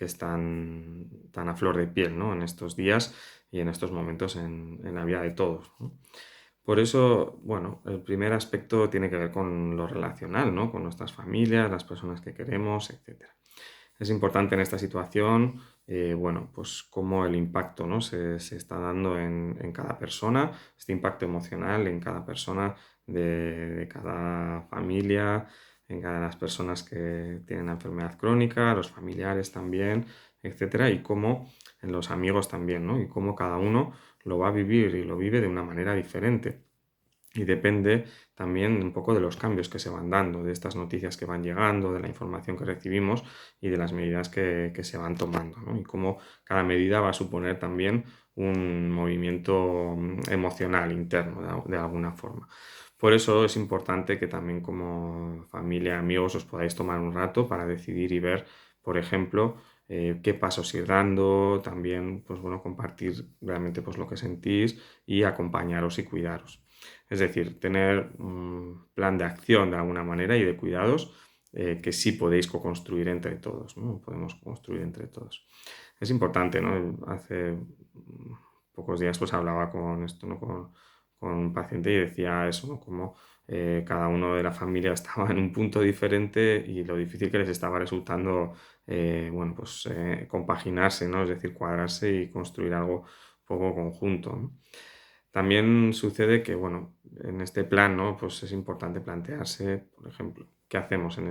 que están tan a flor de piel, ¿no? En estos días y en estos momentos en la vida de todos, ¿no? Por eso, bueno, el primer aspecto tiene que ver con lo relacional, ¿no? Con nuestras familias, las personas que queremos, etcétera. Es importante en esta situación, bueno, pues cómo el impacto, ¿no? se está dando en cada persona, este impacto emocional en cada persona de cada familia, en cada de las personas que tienen la enfermedad crónica, los familiares también, etcétera, y cómo en los amigos también, ¿no? Y cómo cada uno lo va a vivir y lo vive de una manera diferente. Y depende también un poco de los cambios que se van dando, de estas noticias que van llegando, de la información que recibimos y de las medidas que se van tomando, ¿no? Y cómo cada medida va a suponer también un movimiento emocional interno de alguna forma. Por eso es importante que también como familia, amigos, os podáis tomar un rato para decidir y ver, por ejemplo, qué pasos ir dando, también, pues bueno, compartir realmente pues lo que sentís y acompañaros y cuidaros. Es decir, tener un plan de acción de alguna manera y de cuidados que sí podéis co-construir entre todos, ¿no? Podemos construir entre todos. Es importante, ¿no? Hace pocos días pues hablaba con esto, ¿no? Con un paciente y decía eso, ¿no? Como cada uno de la familia estaba en un punto diferente y lo difícil que les estaba resultando, bueno, pues compaginarse, ¿no? Es decir, cuadrarse y construir algo un poco conjunto, ¿no? También sucede que, bueno, en este plan, ¿no? Pues es importante plantearse, por ejemplo, qué hacemos en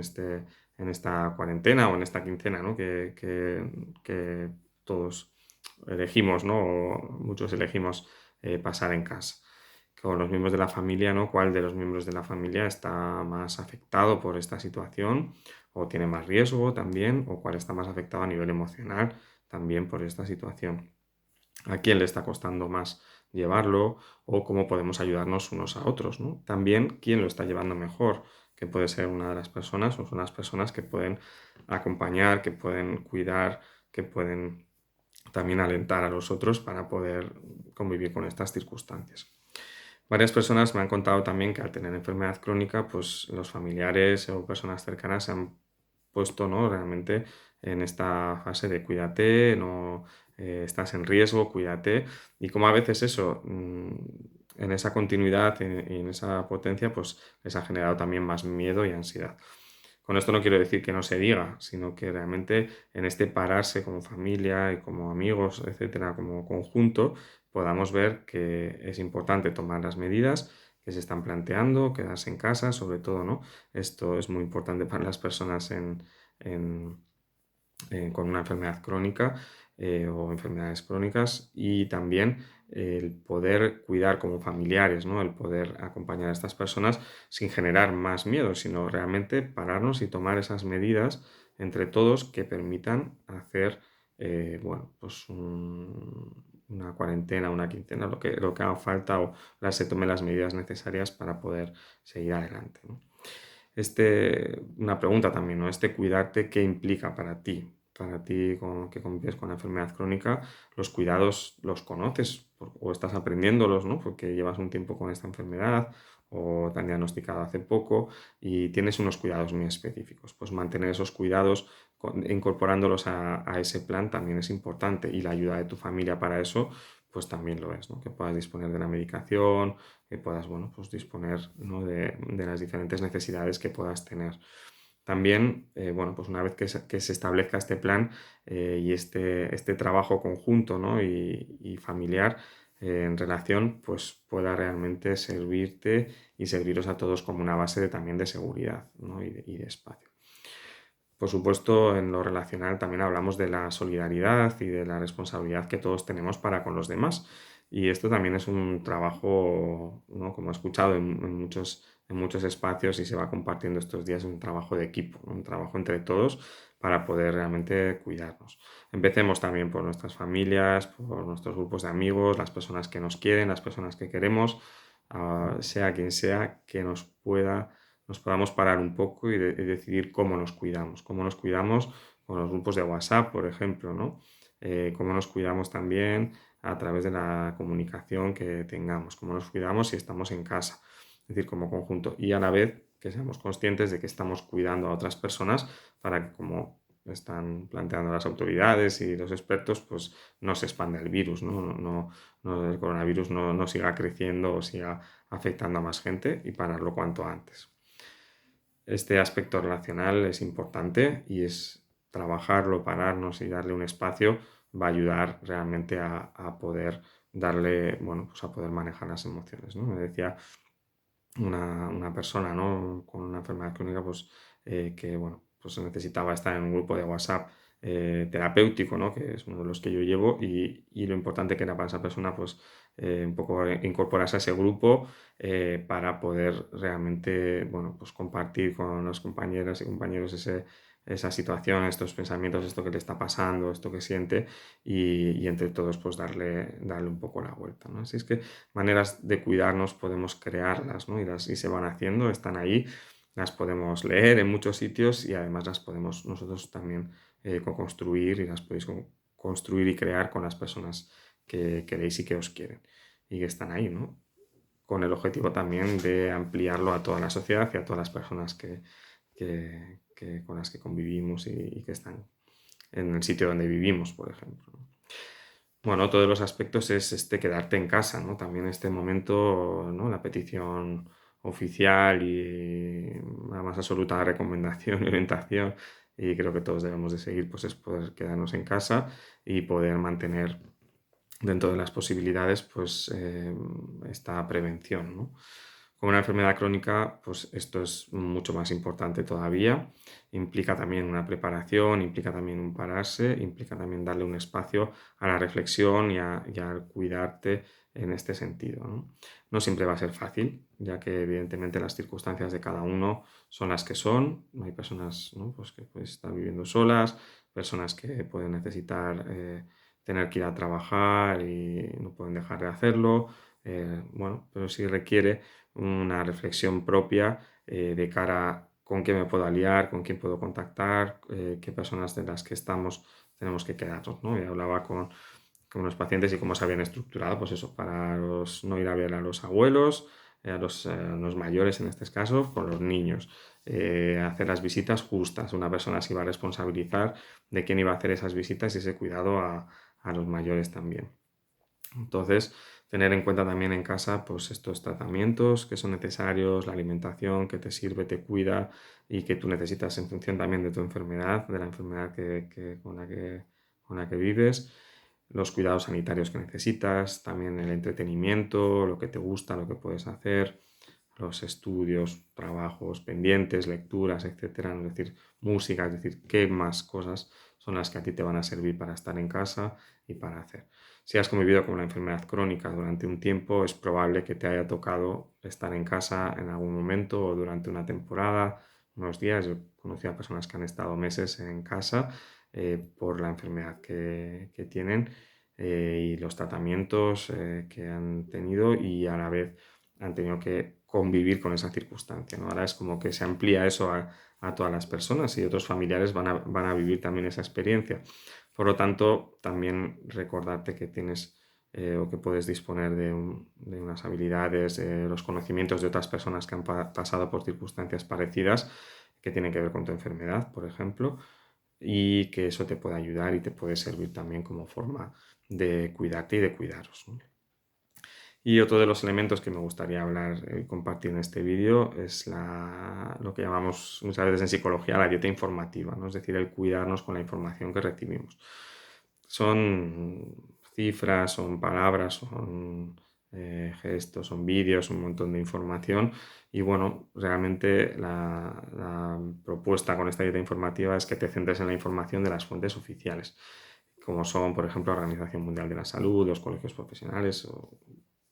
esta cuarentena o en esta quincena, ¿no? Que todos elegimos, ¿no? O muchos elegimos pasar en casa. Con los miembros de la familia, ¿no? ¿Cuál de los miembros de la familia está más afectado por esta situación o tiene más riesgo también? ¿O cuál está más afectado a nivel emocional también por esta situación? ¿A quién le está costando más llevarlo o cómo podemos ayudarnos unos a otros, ¿no? También quién lo está llevando mejor, que puede ser una de las personas o son las personas que pueden acompañar, que pueden cuidar, que pueden también alentar a los otros para poder convivir con estas circunstancias. Varias personas me han contado también que al tener enfermedad crónica, pues los familiares o personas cercanas se han puesto, ¿no? Realmente en esta fase de cuídate, no estás en riesgo, cuídate. Y como a veces eso, en esa continuidad y en esa potencia, pues les ha generado también más miedo y ansiedad. Con esto no quiero decir que no se diga, sino que realmente en este pararse como familia y como amigos, etcétera, como conjunto, podamos ver que es importante tomar las medidas que se están planteando, quedarse en casa, sobre todo, ¿no? Esto es muy importante para las personas en- con una enfermedad crónica o enfermedades crónicas y también el poder cuidar como familiares, ¿no? El poder acompañar a estas personas sin generar más miedo, sino realmente pararnos y tomar esas medidas entre todos que permitan hacer, bueno, pues una cuarentena, una quincena, lo que haga falta o se tomen las medidas necesarias para poder seguir adelante, ¿no? Una pregunta también, ¿no? Este cuidarte, ¿qué implica para ti? Para ti que convives con la enfermedad crónica, ¿los cuidados los conoces o estás aprendiéndolos, ¿no? Porque llevas un tiempo con esta enfermedad o te han diagnosticado hace poco y tienes unos cuidados muy específicos. Pues mantener esos cuidados, incorporándolos a ese plan también es importante y la ayuda de tu familia para eso, pues también lo es, ¿no? Que puedas disponer de la medicación, que puedas, bueno, pues disponer, ¿no? de las diferentes necesidades que puedas tener. También, bueno, pues una vez que se establezca este plan y este trabajo conjunto, ¿no? y familiar en relación, pues pueda realmente servirte y serviros a todos como una base también de seguridad, ¿no? y de espacio. Por supuesto, en lo relacional también hablamos de la solidaridad y de la responsabilidad que todos tenemos para con los demás. Y esto también es un trabajo, ¿no? Como he escuchado en muchos espacios y se va compartiendo estos días, un trabajo de equipo, ¿no? Un trabajo entre todos para poder realmente cuidarnos. Empecemos también por nuestras familias, por nuestros grupos de amigos, las personas que nos quieren, las personas que queremos, sea quien sea, que nos podamos parar un poco y decidir cómo nos cuidamos con los grupos de WhatsApp, por ejemplo, ¿no? Cómo nos cuidamos también a través de la comunicación que tengamos, cómo nos cuidamos si estamos en casa, es decir, como conjunto, y a la vez que seamos conscientes de que estamos cuidando a otras personas para que como están planteando las autoridades y los expertos, pues no se expanda el virus, ¿no? El coronavirus no siga creciendo o siga afectando a más gente y pararlo cuanto antes. Este aspecto relacional es importante y es trabajarlo, pararnos y darle un espacio va a ayudar realmente a poder darle, bueno, pues a poder manejar las emociones, ¿no? Me decía una persona, ¿no? Con una enfermedad crónica, pues que bueno, pues necesitaba estar en un grupo de WhatsApp terapéutico, ¿no? Que es uno de los que yo llevo y lo importante que era para esa persona, pues un poco incorporarse a ese grupo para poder realmente, bueno, pues compartir con las compañeras y compañeros esa situación, estos pensamientos, esto que le está pasando, esto que siente y entre todos pues darle un poco la vuelta, ¿no? Así es que maneras de cuidarnos podemos crearlas, ¿no? Y se van haciendo, están ahí, las podemos leer en muchos sitios y además las podemos nosotros también co-construir y las podéis construir y crear con las personas que queréis y que os quieren y que están ahí, ¿no? Con el objetivo también de ampliarlo a toda la sociedad y a todas las personas con las que convivimos y que están en el sitio donde vivimos, por ejemplo, ¿no? Bueno, otro de los aspectos es quedarte en casa, ¿no? También este momento, ¿no? La petición oficial y la más absoluta recomendación y orientación, y creo que todos debemos de seguir, pues es poder quedarnos en casa y poder mantener dentro de las posibilidades, pues esta prevención, ¿no? Con una enfermedad crónica, pues esto es mucho más importante todavía. Implica también una preparación, implica también un pararse, implica también darle un espacio a la reflexión y al cuidarte en este sentido, ¿no? No siempre va a ser fácil, ya que evidentemente las circunstancias de cada uno son las que son. Hay personas, ¿no? Pues que pues, están viviendo solas, personas que pueden necesitar tener que ir a trabajar y no pueden dejar de hacerlo. Bueno, pero sí requiere una reflexión propia de cara a con qué me puedo aliar, con quién puedo contactar, qué personas de las que estamos tenemos que quedarnos, ¿no? Y hablaba con los pacientes y cómo se habían estructurado, pues eso, para no ir a ver a los abuelos, los mayores en este caso, con los niños, hacer las visitas justas, una persona se iba a responsabilizar de quién iba a hacer esas visitas y ese cuidado a los mayores también. Entonces, tener en cuenta también en casa pues estos tratamientos que son necesarios, la alimentación que te sirve, te cuida y que tú necesitas en función también de tu enfermedad, de la enfermedad con la que vives, los cuidados sanitarios que necesitas, también el entretenimiento, lo que te gusta, lo que puedes hacer, los estudios, trabajos pendientes, lecturas, etcétera, es decir, música, es decir, qué más cosas son las que a ti te van a servir para estar en casa y para hacer. Si has convivido con una enfermedad crónica durante un tiempo, es probable que te haya tocado estar en casa en algún momento o durante una temporada, unos días. Yo he conocido a personas que han estado meses en casa por la enfermedad que tienen y los tratamientos que han tenido y a la vez han tenido que convivir con esa circunstancia, ¿no? Ahora es como que se amplía eso a todas las personas y otros familiares van a vivir también esa experiencia. Por lo tanto, también recordarte que tienes o que puedes disponer de unas habilidades, los conocimientos de otras personas que han pasado por circunstancias parecidas que tienen que ver con tu enfermedad, por ejemplo, y que eso te puede ayudar y te puede servir también como forma de cuidarte y de cuidaros, ¿no? Y otro de los elementos que me gustaría hablar y compartir en este vídeo es lo que llamamos muchas veces en psicología la dieta informativa, ¿no? Es decir, el cuidarnos con la información que recibimos. Son cifras, son palabras, son gestos, son vídeos, un montón de información y bueno, realmente la propuesta con esta dieta informativa es que te centres en la información de las fuentes oficiales, como son, por ejemplo, la Organización Mundial de la Salud, los colegios profesionales o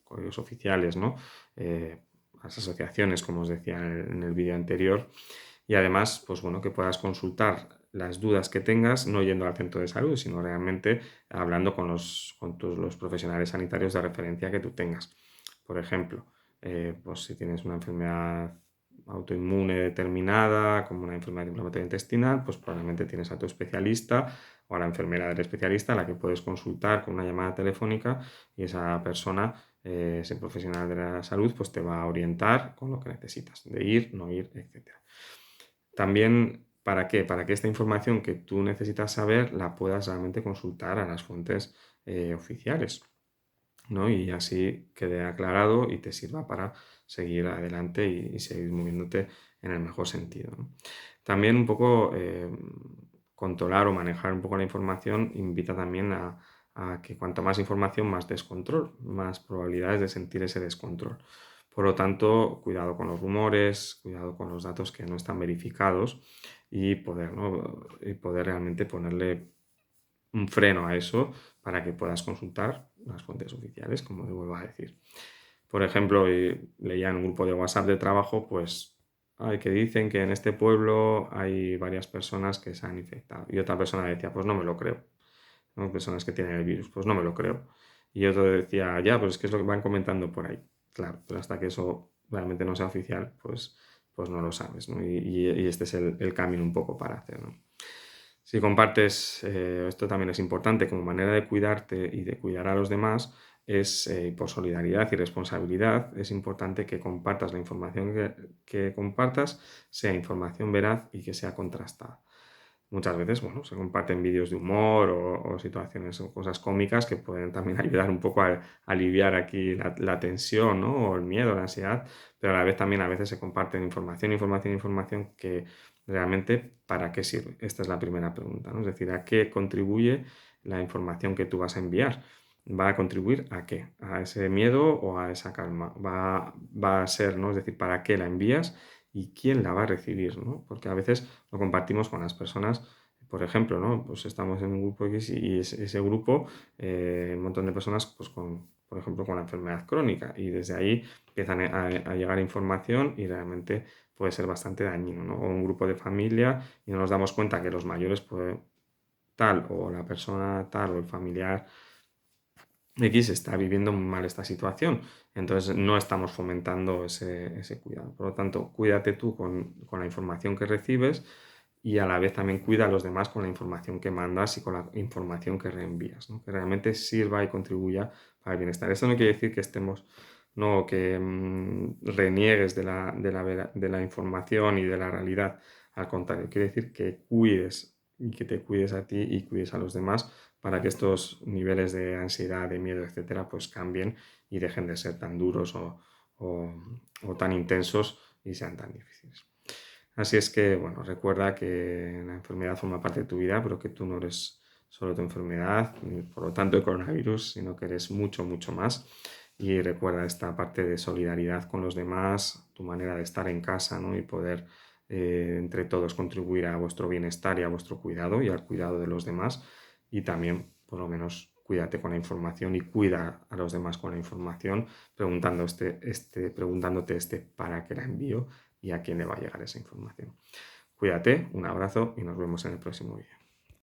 colegios oficiales, ¿no? Las asociaciones, como os decía en el vídeo anterior, y además, pues bueno, que puedas consultar las dudas que tengas, no yendo al centro de salud, sino realmente hablando con los profesionales sanitarios de referencia que tú tengas. Por ejemplo, pues si tienes una enfermedad autoinmune determinada, como una enfermedad inflamatoria intestinal, pues probablemente tienes a tu especialista o a la enfermera del especialista a la que puedes consultar con una llamada telefónica y esa persona, ese profesional de la salud, pues te va a orientar con lo que necesitas, de ir, no ir, etc. También ¿Para qué? Para que esta información que tú necesitas saber la puedas realmente consultar a las fuentes oficiales, ¿no? Y así quede aclarado y te sirva para seguir adelante y seguir moviéndote en el mejor sentido, ¿no? También un poco controlar o manejar un poco la información invita también a que cuanto más información, más descontrol, más probabilidades de sentir ese descontrol. Por lo tanto, cuidado con los rumores, cuidado con los datos que no están verificados y poder, ¿no? Y poder realmente ponerle un freno a eso para que puedas consultar las fuentes oficiales, como te vuelvo a decir. Por ejemplo, leía en un grupo de WhatsApp de trabajo, pues, ay, que dicen que en este pueblo hay varias personas que se han infectado. Y otra persona decía, pues no me lo creo, ¿no? Personas que tienen el virus, pues no me lo creo. Y otro decía, ya, pues es que es lo que van comentando por ahí. Claro, pero hasta que eso realmente no sea oficial, pues no lo sabes, ¿no? Y este es el camino un poco para hacer, ¿no? Si compartes, esto también es importante, como manera de cuidarte y de cuidar a los demás, es por solidaridad y responsabilidad, es importante que compartas la información que compartas, sea información veraz y que sea contrastada. Muchas veces, bueno, se comparten vídeos de humor o situaciones o cosas cómicas que pueden también ayudar un poco a aliviar aquí la tensión, ¿no? O el miedo, la ansiedad, pero a la vez también a veces se comparten información que realmente ¿para qué sirve? Esta es la primera pregunta, ¿no? Es decir, ¿a qué contribuye la información que tú vas a enviar? ¿Va a contribuir a qué? ¿A ese miedo o a esa calma? Va a ser, ¿no? Es decir, ¿para qué la envías? ¿Y quién la va a recibir, ¿no? Porque a veces lo compartimos con las personas, por ejemplo, ¿no? Pues estamos en un grupo X y ese grupo, un montón de personas, pues por ejemplo, con la enfermedad crónica y desde ahí empiezan a llegar información y realmente puede ser bastante dañino, ¿no? O un grupo de familia y no nos damos cuenta que los mayores, pues tal, o la persona tal, o el familiar X está viviendo muy mal esta situación. Entonces no estamos fomentando ese cuidado. Por lo tanto, cuídate tú con la información que recibes y a la vez también cuida a los demás con la información que mandas y con la información que reenvías, ¿no? Que realmente sirva y contribuya para el bienestar. Esto no quiere decir que estemos, no, que reniegues de la información y de la realidad. Al contrario, quiere decir que cuides y que te cuides a ti y cuides a los demás para que estos niveles de ansiedad, de miedo, etcétera, pues cambien y dejen de ser tan duros o- o tan intensos y sean tan difíciles. Así es que, bueno, recuerda que la enfermedad forma parte de tu vida, pero que tú no eres solo tu enfermedad, ni por lo tanto el coronavirus, sino que eres mucho, mucho más. Y recuerda esta parte de solidaridad con los demás, tu manera de estar en casa, ¿no? Y poder entre todos contribuir a vuestro bienestar y a vuestro cuidado y al cuidado de los demás. Y también, por lo menos, cuídate con la información y cuida a los demás con la información, preguntándote para qué la envío y a quién le va a llegar esa información. Cuídate, un abrazo y nos vemos en el próximo vídeo.